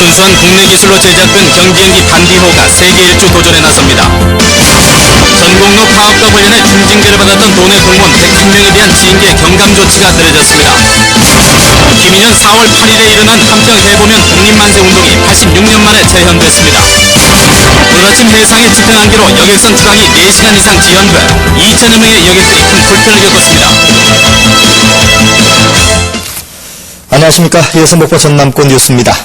순수한 국내 기술로 제작된 경비행기 반디호가 세계 일주 도전에 나섭니다. 전공로 파업과 관련해 중징계를 받았던 도내 공무원 101명에 대한 징계 경감 조치가 내려졌습니다. 김인현 4월 8일에 일어난 한평해보면 독립만세운동이 86년 만에 재현됐습니다. 오늘 아침 해상의 집행안개로 여객선 출항이 4시간 이상 지연돼 2천여 명의 여객들이 큰 불편을 겪었습니다. 안녕하십니까. 이어서 목포 전남권 뉴스입니다.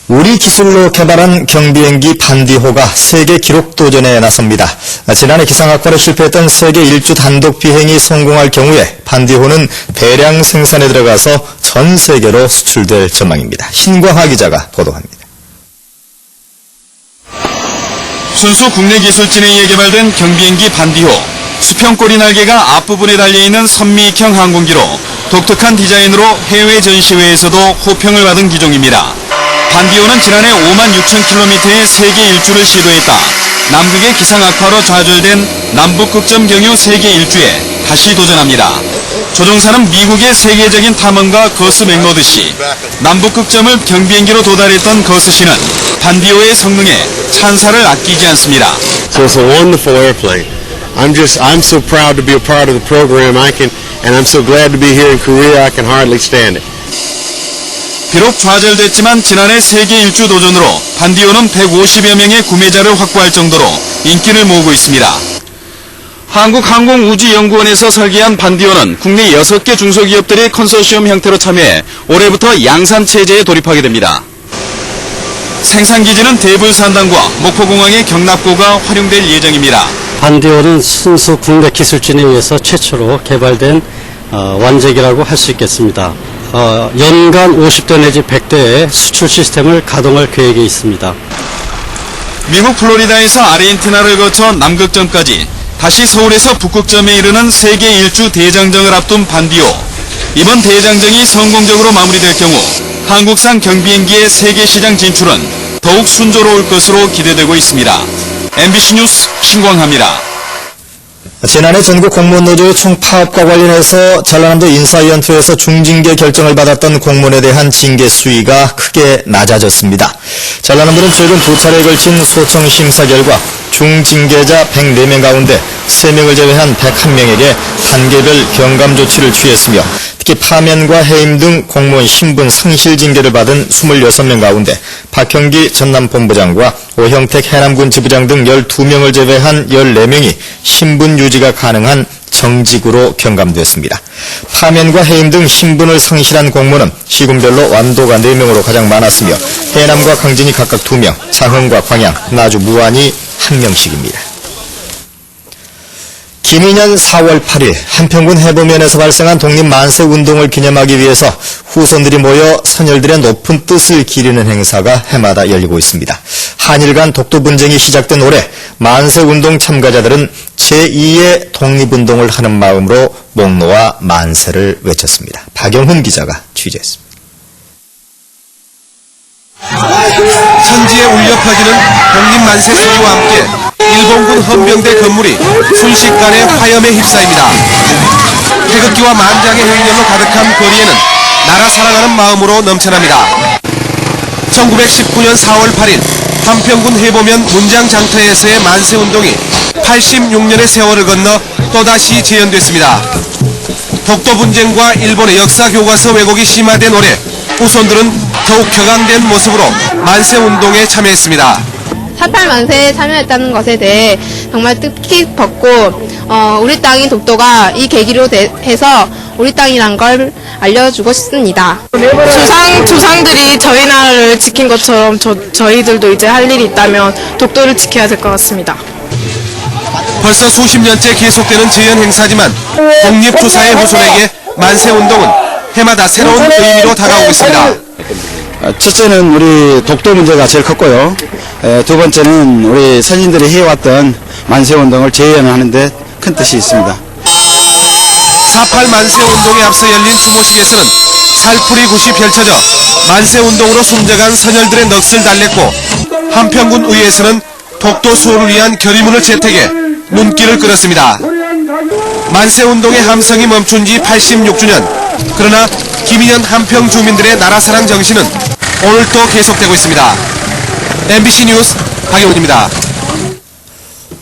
우리 기술로 개발한 경비행기 반디호가 세계 기록 도전에 나섭니다. 지난해 기상악화로 실패했던 세계 일주 단독 비행이 성공할 경우에 반디호는 대량 생산에 들어가서 전 세계로 수출될 전망입니다. 신광하 기자가 보도합니다. 순수 국내 기술진에 의해 개발된 경비행기 반디호. 수평꼬리 날개가 앞부분에 달려있는 선미익형 항공기로 독특한 디자인으로 해외 전시회에서도 호평을 받은 기종입니다. 반디호는 지난해 56,000km의 세계 일주를 시도했다. 남극의 기상 악화로 좌절된 남북극점 경유 세계 일주에 다시 도전합니다. 조종사는 미국의 세계적인 탐험가 거스 맥로드 씨. 남북극점을 경비행기로 도달했던 거스 씨는 반디호의 성능에 찬사를 아끼지 않습니다. So it's a wonderful airplane. I'm so proud to be a part of the program. And I'm so glad to be here in Korea. I can hardly stand it. 비록 좌절됐지만 지난해 세계 일주 도전으로 반디호는 150여 명의 구매자를 확보할 정도로 인기를 모으고 있습니다. 한국항공우주연구원에서 설계한 반디호는 국내 6개 중소기업들이 컨소시엄 형태로 참여해 올해부터 양산체제에 돌입하게 됩니다. 생산기지는 대불산단과 목포공항의 경납고가 활용될 예정입니다. 반디호는 순수 국내 기술진에 의해서 최초로 개발된 완제기라고 할 수 있겠습니다. 연간 50대 내지 100대의 수출 시스템을 가동할 계획이 있습니다. 미국 플로리다에서 아르헨티나를 거쳐 남극점까지 다시 서울에서 북극점에 이르는 세계 일주 대장정을 앞둔 반디호. 이번 대장정이 성공적으로 마무리될 경우 한국산 경비행기의 세계시장 진출은 더욱 순조로울 것으로 기대되고 있습니다. MBC 뉴스 신광하입니다. 지난해 전국 공무원노조의 총파업과 관련해서 전라남도 인사위원회에서 중징계 결정을 받았던 공무원에 대한 징계 수위가 크게 낮아졌습니다. 전라남도는 최근 2차례에 걸친 소청 심사 결과 중징계자 104명 가운데 3명을 제외한 101명에게 단계별 경감 조치를 취했으며 특히 파면과 해임 등 공무원 신분 상실 징계를 받은 26명 가운데 박형기 전남본부장과 오형택 해남군 지부장 등 12명을 제외한 14명이 신분 유지가 가능한 정직으로 경감됐습니다. 파면과 해임 등 신분을 상실한 공무원은 시군별로 완도가 4명으로 가장 많았으며 해남과 강진이 각각 2명, 장흥과 광양, 나주, 무안이 1명씩입니다. 김인현 4월 8일 한평군 해보면에서 발생한 독립만세운동을 기념하기 위해서 후손들이 모여 선열들의 높은 뜻을 기리는 행사가 해마다 열리고 있습니다. 한일 간 독도분쟁이 시작된 올해 만세운동 참가자들은 제2의 독립운동을 하는 마음으로 목 놓아 만세를 외쳤습니다. 박영훈 기자가 취재했습니다. 천지의 울려 퍼지는 독립만세 소리와 함께 일본군 헌병대 건물이 순식간에 화염에 휩싸입니다. 태극기와 만장의 행렬로 가득한 거리에는 나라 사랑하는 마음으로 넘쳐납니다. 1919년 4월 8일 한평군 해보면 문장장터에서의 만세운동이 86년의 세월을 건너 또다시 재현됐습니다. 독도분쟁과 일본의 역사교과서 왜곡이 심화된 올해 후손들은 더욱 격앙된 모습으로 만세운동에 참여했습니다. 4.8 만세에 참여했다는 것에 대해 정말 뜻깊었고 우리 땅인 독도가 이 계기로 해서 우리 땅이란 걸 알려주고 싶습니다. 조상들이 저희 나라를 지킨 것처럼 저희들도 이제 할 일이 있다면 독도를 지켜야 될 것 같습니다. 벌써 수십 년째 계속되는 재현 행사지만 독립투사의 후손에게 만세운동은 해마다 새로운 의미로 다가오고 있습니다. 첫째는 우리 독도 문제가 제일 컸고요. 두 번째는 우리 선진들이 해왔던 만세운동을 재현하는 데 큰 뜻이 있습니다. 4.8 만세운동에 앞서 열린 추모식에서는 살풀이 굿이 펼쳐져 만세운동으로 숨져간 선열들의 넋을 달랬고 한평군 의회에서는 독도 수호를 위한 결의문을 채택해 눈길을 끌었습니다. 만세운동의 함성이 멈춘 지 86주년. 그러나 김인현 한평 주민들의 나라사랑 정신은 오늘도 계속되고 있습니다. MBC 뉴스 박영훈입니다.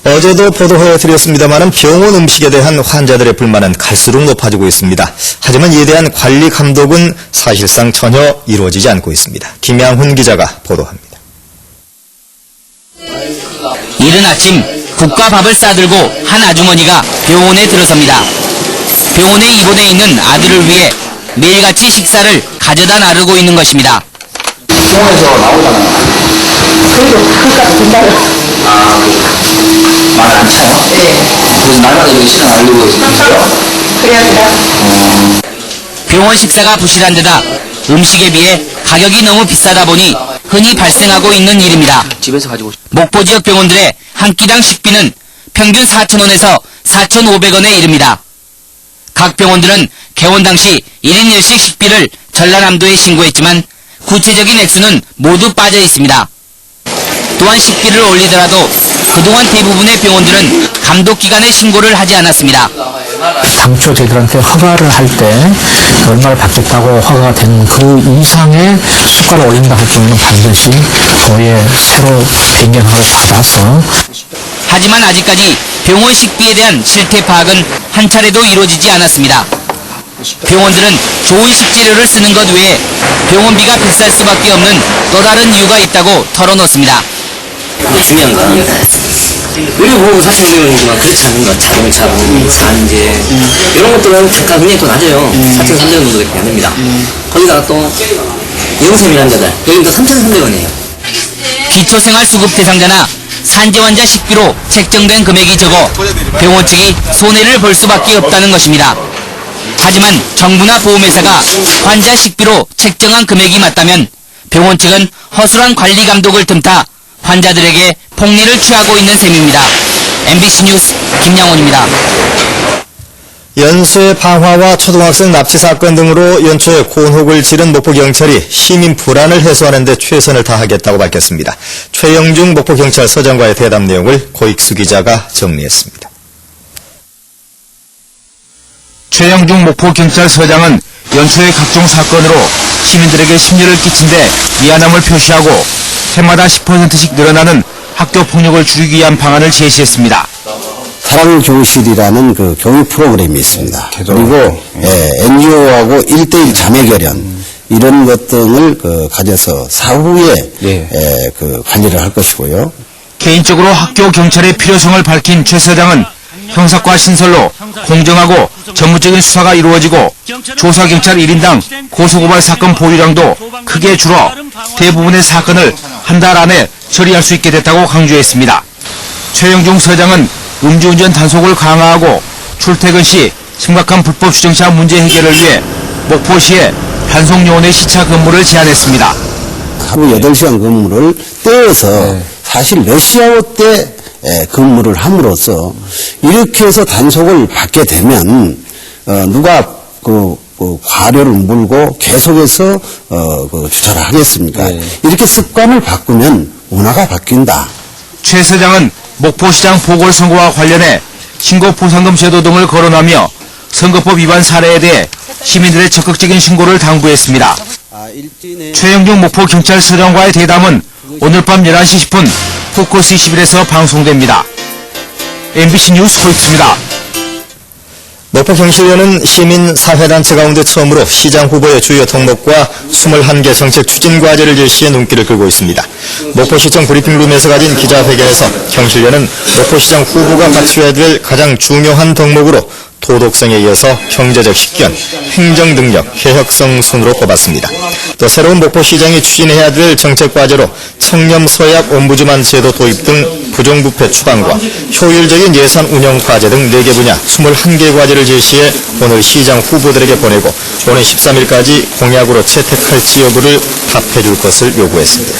어제도 보도해드렸습니다만 병원 음식에 대한 환자들의 불만은 갈수록 높아지고 있습니다. 하지만 이에 대한 관리 감독은 사실상 전혀 이루어지지 않고 있습니다. 김양훈 기자가 보도합니다. 이른 아침 국과 밥을 싸들고 한 아주머니가 병원에 들어섭니다. 병원에 입원해 있는 아들을 위해 매일같이 식사를 가져다 나르고 있는 것입니다. 병원에서 나오잖아요. 그래도 그까지 된다요. 말 안 차요? 네. 그래서 날마다 이렇게 시간 알리고 있어요? 그래야 된다. 병원 식사가 부실한 데다 음식에 비해 가격이 너무 비싸다 보니 흔히 발생하고 있는 일입니다. 집에서 가지고 목포 지역 병원들의 한 끼당 식비는 평균 4,000원에서 4,500원에 이릅니다. 각 병원들은 개원 당시 1인 1식 식비를 전라남도에 신고했지만 구체적인 액수는 모두 빠져 있습니다. 또한 식비를 올리더라도 그동안 대부분의 병원들은 감독기관에 신고를 하지 않았습니다. 당초 저희들한테 허가를 할 때 얼마를 받겠다고 허가가 된 그 이상의 수가를 올린다 할 경우는 반드시 도에 새로 변경을 받아서. 하지만 아직까지 병원 식비에 대한 실태 파악은 한 차례도 이루어지지 않았습니다. 병원들은 좋은 식재료를 쓰는 것 외에 병원비가 비쌀 수밖에 없는 또 다른 이유가 있다고 털어놓습니다. 중요한 건 의료보험 4,500원이지만 그렇지 않은 것, 자동차, 산재 이런 것들은 단가 굉장히 또 낮아요. 4,300원 정도밖에 안 됩니다. 거기다가 또 영세민 환자들 여기는 또 3,300원이에요. 기초생활수급 대상자나 산재 환자 식비로 책정된 금액이 적어 병원 측이 손해를 볼 수밖에 없다는 것입니다. 하지만 정부나 보험회사가 환자 식비로 책정한 금액이 맞다면 병원 측은 허술한 관리 감독을 틈타 환자들에게 폭리를 취하고 있는 셈입니다. MBC 뉴스 김양훈입니다. 연쇄 방화와 초등학생 납치 사건 등으로 연초에 곤혹을 치른 목포경찰이 시민 불안을 해소하는 데 최선을 다하겠다고 밝혔습니다. 최영중 목포경찰서장과의 대담 내용을 고익수 기자가 정리했습니다. 최영중 목포경찰서장은 연초의 각종 사건으로 시민들에게 심려를 끼친 데 미안함을 표시하고 해마다 10%씩 늘어나는 학교 폭력을 줄이기 위한 방안을 제시했습니다. 사랑교실이라는 그 교육 프로그램이 있습니다. 그리고 NGO하고 1:1 자매 결연 이런 것 등을 가져서 사후에 그 관리를 할 것이고요. 개인적으로 학교 경찰의 필요성을 밝힌 최 서장은 형사과 신설로 공정하고 전문적인 수사가 이루어지고 조사경찰 1인당 고소고발 사건 보유량도 크게 줄어 대부분의 사건을 한 달 안에 처리할 수 있게 됐다고 강조했습니다. 최영중 서장은 음주운전 단속을 강화하고 출퇴근 시 심각한 불법 주정차 문제 해결을 위해 목포시에 단속요원의 시차 근무를 제안했습니다. 하루 8시간 근무를 떼어서 사실 러시아워 때 근무를 함으로써 이렇게 해서 단속을 받게 되면 누가 과료를 물고 계속해서 주차를 하겠습니까? 이렇게 습관을 바꾸면 문화가 바뀐다. 최 서장은 목포시장 보궐선거와 관련해 신고보상금 제도 등을 거론하며 선거법 위반 사례에 대해 시민들의 적극적인 신고를 당부했습니다. 최영중 목포경찰서장과의 대담은 오늘 밤 11시 10분 포커스 21에서 방송됩니다. MBC 뉴스 고익수입니다. 목포경실련은 시민사회단체 가운데 처음으로 시장 후보의 주요 덕목과 21개 정책 추진 과제를 제시해 눈길을 끌고 있습니다. 목포시청 브리핑룸에서 가진 기자회견에서 경실련은 목포시장 후보가 갖춰야 될 가장 중요한 덕목으로 도덕성에 이어서 경제적 식견, 행정 능력, 개혁성 순으로 꼽았습니다. 또 새로운 목포시장이 추진해야 될 정책 과제로 청렴 소약 옴부즈만 제도 도입 등 부정부패 추방과 효율적인 예산 운영 과제 등 4개 분야 21개 과제를 제시해 오늘 시장 후보들에게 보내고 오는 13일까지 공약으로 채택할지 여부를 답해줄 것을 요구했습니다.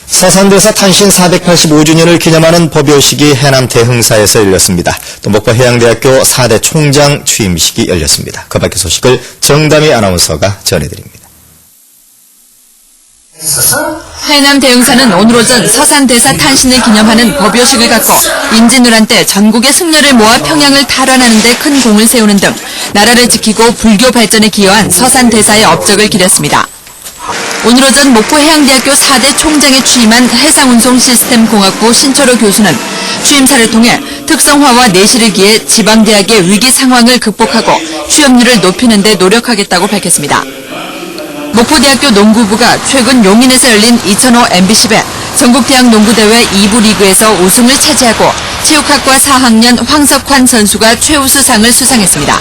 서산대사 탄신 485주년을 기념하는 법요식이 해남 대흥사에서 열렸습니다. 또 목포해양대학교 4대 총장 취임식이 열렸습니다. 그 밖의 소식을 정담희 아나운서가 전해드립니다. 해남 대흥사는 오늘 오전 서산대사 탄신을 기념하는 법요식을 갖고 임진왜란 때 전국의 승려를 모아 평양을 탈환하는 데 큰 공을 세우는 등 나라를 지키고 불교 발전에 기여한 서산대사의 업적을 기렸습니다. 오늘 오전 목포해양대학교 4대 총장에 취임한 해상운송시스템공학부 신철호 교수는 취임사를 통해 특성화와 내실을 기해 지방대학의 위기 상황을 극복하고 취업률을 높이는 데 노력하겠다고 밝혔습니다. 목포대학교 농구부가 최근 용인에서 열린 2005 MBC배 전국대학 농구대회 2부 리그에서 우승을 차지하고 체육학과 4학년 황석환 선수가 최우수상을 수상했습니다.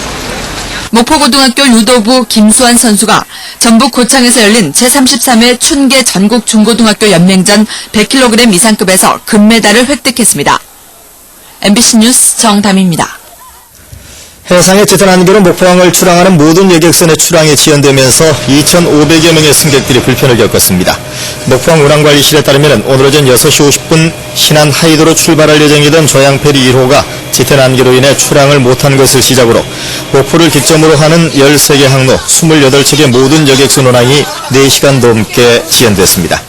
목포고등학교 유도부 김수환 선수가 전북 고창에서 열린 제33회 춘계 전국 중고등학교 연맹전 100kg 이상급에서 금메달을 획득했습니다. MBC 뉴스 정담입니다. 해상의 짙은 안개로 목포항을 출항하는 모든 여객선의 출항이 지연되면서 2,500여 명의 승객들이 불편을 겪었습니다. 목포항 운항관리실에 따르면 오늘 오전 6시 50분 신안 하이도로 출발할 예정이던 조양페리 1호가 짙은 안개로 인해 출항을 못한 것을 시작으로 목포를 기점으로 하는 13개 항로 28척의 모든 여객선 운항이 4시간 넘게 지연됐습니다.